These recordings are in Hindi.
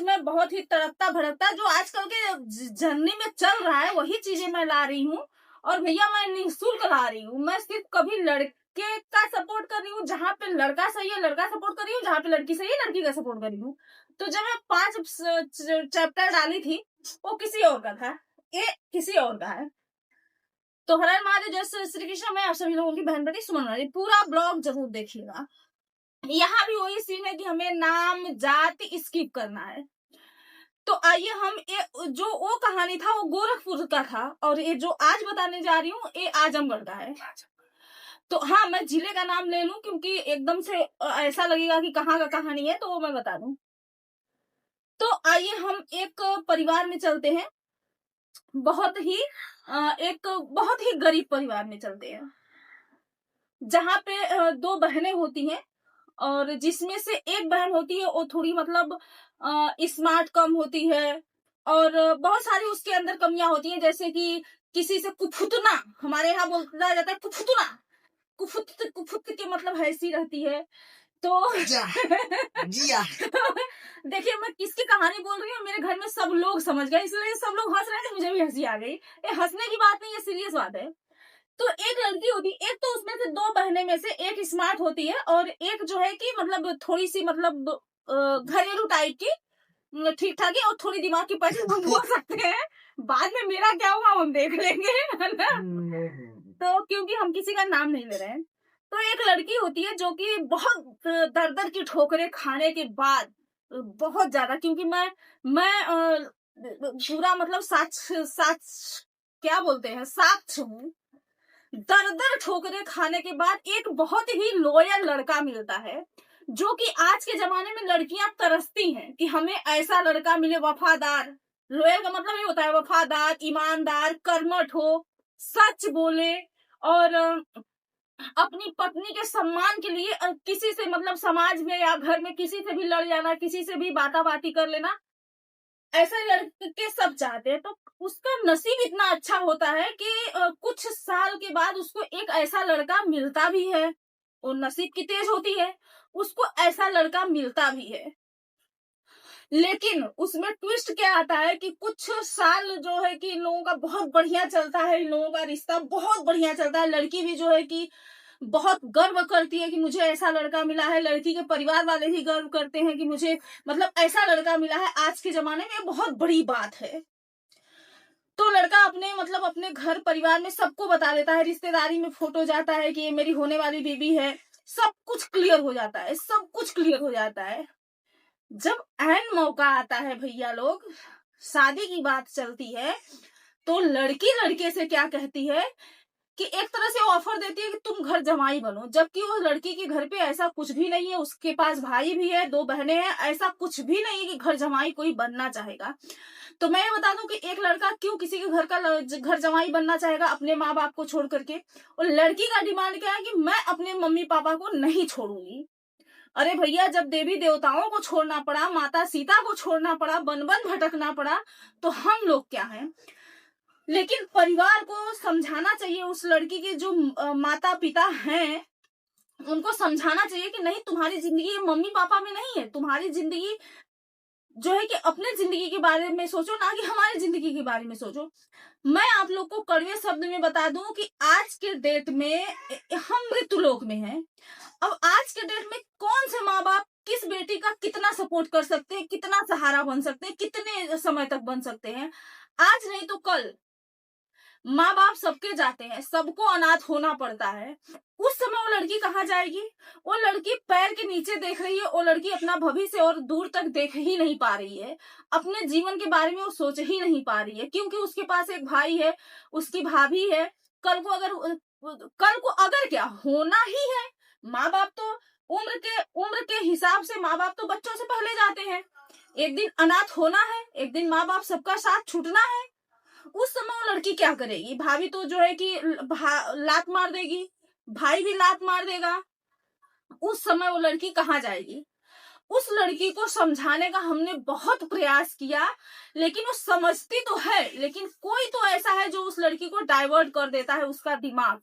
मैं बहुत ही तड़कता भड़कता जो आजकल के जर्नी में चल रहा है वही चीजें मैं ला रही हूँ। और भैया मैं निःशुल्क ला रही हूँ, मैं सिर्फ कभी लड़के का सपोर्ट कर रही हूँ जहाँ पे लड़का सही है लड़का सपोर्ट कर रही हूँ, जहाँ पे लड़की सही है लड़की का सपोर्ट कर रही हूँ। तो जब मैं 5 चैप्टर डाली थी वो किसी और का था, ये किसी और का है। तो हर हर महादेव, जय श्री कृष्ण। मैं आप सभी लोगों की बहन बेटी सुमन वाली, पूरा ब्लॉग जरूर देखिएगा। यहाँ भी वही सीन है कि हमें नाम जाति स्किप करना है। तो आइए हम जो वो कहानी था वो गोरखपुर का था और ये जो आज बताने जा रही हूँ ये आजमगढ़ का है। तो हाँ, मैं जिले का नाम ले लूं क्योंकि एकदम से ऐसा लगेगा कि कहाँ का कहानी है, तो वो मैं बता दूं। तो आइए हम एक परिवार में चलते हैं, एक बहुत ही गरीब परिवार में चलते हैं, जहाँ पे 2 बहनें होती हैं और जिसमें से एक बहन होती है वो थोड़ी मतलब स्मार्ट कम होती है और बहुत सारी उसके अंदर कमियां होती हैं, जैसे कि किसी से कुफुतना, हमारे यहाँ बोला जाता है कुफुतना, कुफुत के मतलब ऐसी रहती है। तो देखिए मैं किसकी कहानी बोल रही हूँ, मेरे घर में सब लोग समझ गए इसलिए सब लोग हंस रहे थे, मुझे भी हंसी आ गई। ये हंसने की बात नहीं है, सीरियस बात है। तो एक लड़की होती, एक तो उसमें से 2 बहनें में से एक स्मार्ट होती है और एक जो है कि मतलब थोड़ी सी मतलब घरेलू टाइप की, ठीक ठाक है और थोड़ी दिमाग की पैसे हम बोल सकते हैं। बाद में मेरा क्या हुआ हम देख लेंगे, है ना। तो क्योंकि हम किसी का नाम नहीं ले रहे हैं, तो एक लड़की होती है जो कि बहुत दर दर की ठोकरें खाने के बाद, बहुत ज्यादा, क्योंकि मैं पूरा मतलब साक्ष क्या बोलते हैं, साक्ष हूँ। दर दर ठोकरें खाने के बाद एक बहुत ही लॉयल लड़का मिलता है, जो कि आज के जमाने में लड़कियां तरसती हैं कि हमें ऐसा लड़का मिले, वफादार। लॉयल का मतलब ये होता है वफादार, ईमानदार, कर्मठ हो, सच बोले और अपनी पत्नी के सम्मान के लिए किसी से मतलब समाज में या घर में किसी से भी लड़ जाना, किसी से भी बाताबाती कर लेना, ऐसे लड़के सब चाहते हैं। तो उसका नसीब इतना अच्छा होता है कि कुछ साल के बाद उसको एक ऐसा लड़का मिलता भी है, और नसीब की तेज होती है, उसको ऐसा लड़का मिलता भी है। लेकिन उसमें ट्विस्ट क्या आता है कि कुछ साल जो है कि इन लोगों का बहुत बढ़िया चलता है, इन लोगों का रिश्ता बहुत बढ़िया चलता है। लड़की भी जो है कि बहुत गर्व करती है कि मुझे ऐसा लड़का मिला है, लड़की के परिवार वाले भी गर्व करते हैं कि मुझे मतलब ऐसा लड़का मिला है। आज के जमाने में बहुत बड़ी बात है। तो लड़का अपने मतलब अपने घर परिवार में सबको बता देता है, रिश्तेदारी में फोटो जाता है कि ये मेरी होने वाली बीबी है, सब कुछ क्लियर हो जाता है, सब कुछ क्लियर हो जाता है। जब एन मौका आता है भैया लोग, शादी की बात चलती है, तो लड़की लड़के से क्या कहती है कि एक तरह से ऑफर देती है कि तुम घर जमाई बनो, जबकि वो लड़की के घर पे ऐसा कुछ भी नहीं है, उसके पास भाई भी है, 2 बहनें हैं, ऐसा कुछ भी नहीं है कि घर जमाई कोई बनना चाहेगा। तो मैं ये बता दूं कि एक लड़का क्यों किसी के घर का घर जमाई बनना चाहेगा अपने माँ बाप को छोड़ करके, और लड़की का डिमांड क्या है कि मैं अपने मम्मी पापा को नहीं छोड़ूंगी। अरे भैया, जब देवी देवताओं को छोड़ना पड़ा, माता सीता को छोड़ना पड़ा, बन बन भटकना पड़ा, तो हम लोग क्या हैं। लेकिन परिवार को समझाना चाहिए, उस लड़की के जो माता पिता हैं उनको समझाना चाहिए कि नहीं, तुम्हारी जिंदगी मम्मी पापा में नहीं है, तुम्हारी जिंदगी जो है कि अपने जिंदगी के बारे में सोचो, ना कि हमारी जिंदगी के बारे में सोचो। मैं आप लोग को कड़वे शब्द में बता दूं कि आज के डेट में हम मृत्युलोक में हैं। अब आज के डेट में कौन से माँ बाप किस बेटी का कितना सपोर्ट कर सकते हैं, कितना सहारा बन सकते हैं, कितने समय तक बन सकते हैं। आज नहीं तो कल माँ बाप सबके जाते हैं, सबको अनाथ होना पड़ता है। उस समय वो लड़की कहाँ जाएगी। वो लड़की पैर के नीचे देख रही है, वो लड़की अपना भविष्य और दूर तक देख ही नहीं पा रही है, अपने जीवन के बारे में वो सोच ही नहीं पा रही है, क्योंकि उसके पास एक भाई है, उसकी भाभी है। कल को अगर क्या होना ही है, माँ बाप तो उम्र के हिसाब से माँ बाप तो बच्चों से पहले जाते हैं। एक दिन अनाथ होना है, एक दिन माँ बाप सबका साथ छूटना है। उस समय वो लड़की क्या करेगी। भाभी तो जो है कि लात मार देगी, भाई भी लात मार देगा। उस समय वो लड़की कहाँ जाएगी। उस लड़की को समझाने का हमने बहुत प्रयास किया, लेकिन वो समझती तो है, लेकिन कोई तो ऐसा है जो उस लड़की को डाइवर्ट कर देता है उसका दिमाग।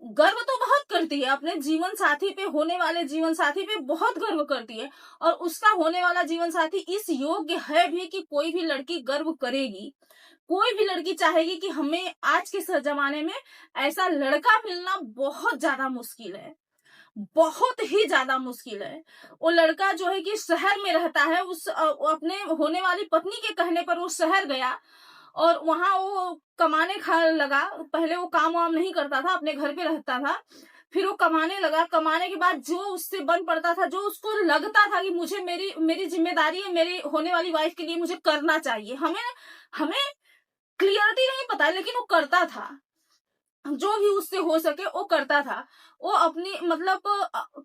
गर्व तो बहुत करती है, अपने जीवन साथी पे, होने वाले जीवन साथी पे बहुत गर्व करती है, और उसका होने वाला जीवन साथी इस योग्य है भी कि कोई भी लड़की गर्व करेगी। कोई भी लड़की चाहेगी कि हमें आज के जमाने में ऐसा लड़का मिलना बहुत ज्यादा मुश्किल है, बहुत ही ज्यादा मुश्किल है। वो लड़का जो है कि शहर में रहता है, वो अपने होने वाली पत्नी के कहने पर वो शहर गया और वहां वो कमाने खा लगा। पहले वो काम वाम नहीं करता था, अपने घर पे रहता था, फिर वो कमाने लगा। कमाने के बाद जो उससे बन पड़ता था, जो उसको लगता था कि मुझे मेरी मेरी जिम्मेदारी है, मेरी होने वाली वाइफ के लिए मुझे करना चाहिए, हमें हमें क्लियरिटी नहीं पता, लेकिन वो करता था, जो भी उससे हो सके वो करता था। वो अपनी मतलब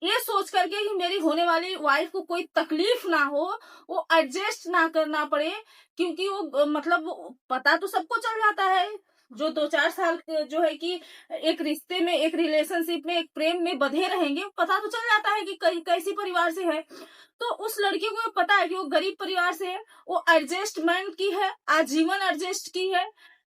ये सोच करके कि मेरी होने वाली वाइफ को कोई तकलीफ ना हो, वो एडजस्ट ना करना पड़े, क्योंकि वो मतलब पता तो सबको चल जाता है, जो 2-4 साल जो है कि एक रिश्ते में, एक रिलेशनशिप में, एक प्रेम में बंधे रहेंगे, पता तो चल जाता है कि कैसी परिवार से है। तो उस लड़की को पता है कि वो गरीब परिवार से है, वो एडजस्टमेंट की है, आजीवन एडजस्ट की है।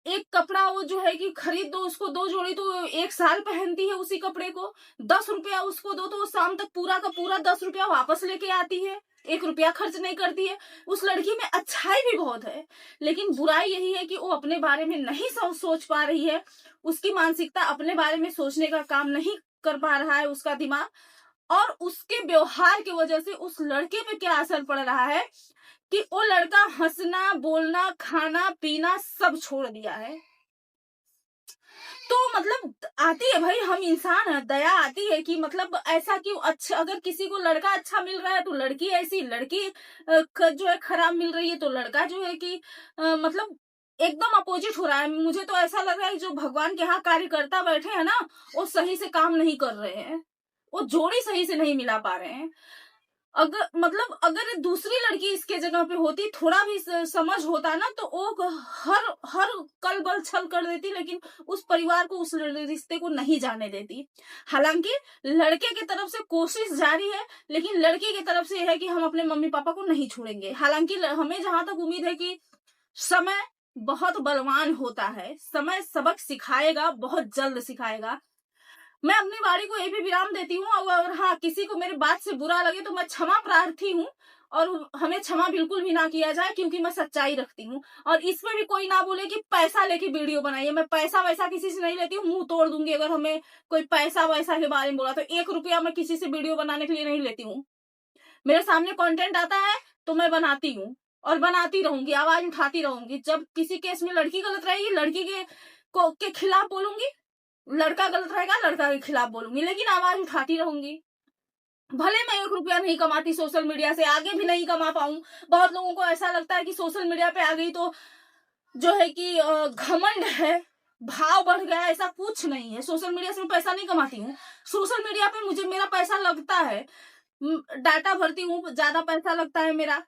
एक कपड़ा वो जो है कि खरीद दो उसको 2 जोड़ी तो 1 साल पहनती है उसी कपड़े को। 10 रुपया उसको दो तो वो शाम तक पूरा का पूरा 10 रुपया वापस लेके आती है, 1 रुपया खर्च नहीं करती है। उस लड़की में अच्छाई भी बहुत है, लेकिन बुराई यही है कि वो अपने बारे में नहीं सोच पा रही है। उसकी मानसिकता अपने बारे में सोचने का काम नहीं कर पा रहा है उसका दिमाग, और उसके व्यवहार की वजह से उस लड़के पे क्या असर पड़ रहा है कि वो लड़का हंसना, बोलना, खाना पीना सब छोड़ दिया है। तो मतलब आती है भाई, हम इंसान है, दया आती है कि मतलब ऐसा क्यों। अच्छा, अगर किसी को लड़का अच्छा मिल रहा है तो लड़की ऐसी, लड़की जो है खराब मिल रही है तो लड़का जो है कि मतलब एकदम अपोजिट हो रहा है। मुझे तो ऐसा लग रहा है जो भगवान के यहाँ कार्यकर्ता बैठे हैं ना, वो सही से काम नहीं कर रहे हैं, वो जोड़ी सही से नहीं मिला पा रहे हैं। अगर मतलब अगर दूसरी लड़की इसके जगह पे होती, थोड़ा भी समझ होता ना, तो वो हर हर कल बल छल कर देती, लेकिन उस परिवार को, उस रिश्ते को नहीं जाने देती। हालांकि लड़के की तरफ से कोशिश जारी है, लेकिन लड़की की तरफ से है कि हम अपने मम्मी पापा को नहीं छोड़ेंगे। हालांकि हमें जहां तक उम्मीद है कि समय बहुत बलवान होता है, समय सबक सिखाएगा, बहुत जल्द सिखाएगा। मैं अपनी वाणी को यही भी विराम देती हूँ, और हाँ, किसी को मेरी बात से बुरा लगे तो मैं क्षमा प्रार्थी हूँ, और हमें क्षमा बिल्कुल भी ना किया जाए, क्योंकि मैं सच्चाई रखती हूँ। और इसमें भी कोई ना बोले कि पैसा लेके वीडियो बनाइए, मैं पैसा वैसा किसी से नहीं लेती हूँ, मुंह तोड़ दूंगी अगर हमें कोई पैसा वैसा के बारे में बोला तो। 1 रुपया मैं किसी से वीडियो बनाने के लिए नहीं लेती हूँ। मेरे सामने कंटेंट आता है तो मैं बनाती हूँ, और बनाती रहूंगी, आवाज उठाती रहूंगी। जब किसी केस में लड़की गलत रहेगी, लड़की के खिलाफ बोलूंगी, लड़का गलत रहेगा, लड़का के खिलाफ बोलूंगी, लेकिन आवाज उठाती रहूंगी। भले मैं 1 रुपया नहीं कमाती सोशल मीडिया से, आगे भी नहीं कमा पाऊं। बहुत लोगों को ऐसा लगता है कि सोशल मीडिया पे आ गई तो जो है कि घमंड है, भाव बढ़ गया। ऐसा कुछ नहीं है। सोशल मीडिया से मैं पैसा नहीं कमाती हूँ। सोशल मीडिया पे मुझे मेरा पैसा लगता है, डाटा भरती हूँ, ज्यादा पैसा लगता है मेरा,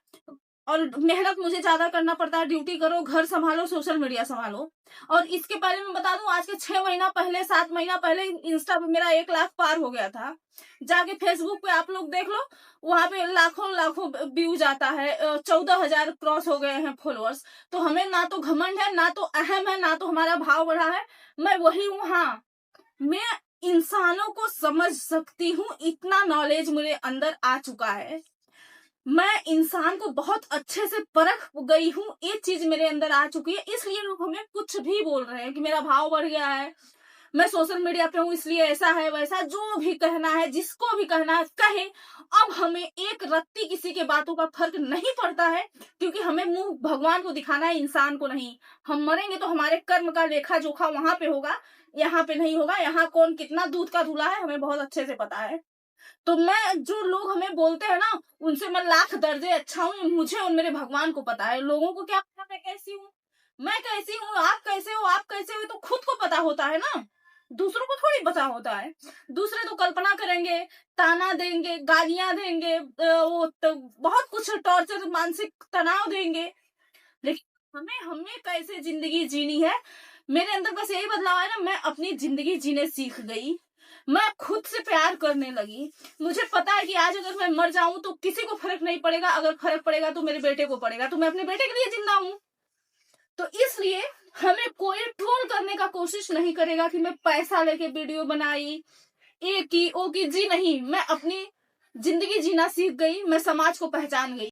और मेहनत मुझे ज्यादा करना पड़ता है। ड्यूटी करो, घर संभालो, सोशल मीडिया संभालो। और इसके पहले मैं बता दूं, आज के 6 महीना पहले, 7 महीना पहले इंस्टा पे मेरा 1 लाख पार हो गया था। जाके फेसबुक पे आप लोग देख लो, वहां पे लाखों लाखों व्यूज आता है। 14,000 क्रॉस हो गए हैं फॉलोअर्स। तो हमें ना तो घमंड है, ना तो अहम है, ना तो हमारा भाव बढ़ा है। मैं वही हूँ। हाँ, मैं इंसानों को समझ सकती हूँ, इतना नॉलेज मेरे अंदर आ चुका है। मैं इंसान को बहुत अच्छे से परख गई हूँ, एक चीज मेरे अंदर आ चुकी है। इसलिए लोग हमें कुछ भी बोल रहे हैं कि मेरा भाव बढ़ गया है, मैं सोशल मीडिया पे हूँ इसलिए ऐसा है वैसा, जो भी कहना है, जिसको भी कहना है कहे। अब हमें एक रत्ती किसी के बातों का फर्क नहीं पड़ता है, क्योंकि हमें मुंह भगवान को दिखाना है, इंसान को नहीं। हम मरेंगे तो हमारे कर्म का लेखा जोखा वहां पे होगा, यहाँ पे नहीं होगा। यहाँ कौन कितना दूध का धुला है हमें बहुत अच्छे से पता है। तो मैं, जो लोग हमें बोलते हैं ना, उनसे मैं लाख दर्जे अच्छा हूँ। मुझे और मेरे भगवान को पता है। लोगों को क्या पता मैं कैसी हूँ, मैं कैसी हूँ, आप कैसे हो, आप कैसे हो, तो खुद को पता होता है ना, दूसरों को थोड़ी पता होता है। दूसरे तो कल्पना करेंगे, ताना देंगे, गालियां देंगे, वो तो बहुत कुछ टॉर्चर, मानसिक तनाव देंगे। लेकिन हमें हमें कैसे जिंदगी जीनी है, मेरे अंदर बस यही बदलाव है ना। मैं अपनी जिंदगी जीने सीख गई, मैं खुद से प्यार करने लगी। मुझे पता है कि आज अगर मैं मर जाऊं तो किसी को फर्क नहीं पड़ेगा, अगर फर्क पड़ेगा तो मेरे बेटे को पड़ेगा। तो मैं अपने बेटे के लिए जिंदा हूं। तो इसलिए हमें कोई ट्रोल करने का कोशिश नहीं करेगा कि मैं पैसा लेके वीडियो बनाई, ए की ओ की। जी नहीं, मैं अपनी जिंदगी जीना सीख गई, मैं समाज को पहचान गई।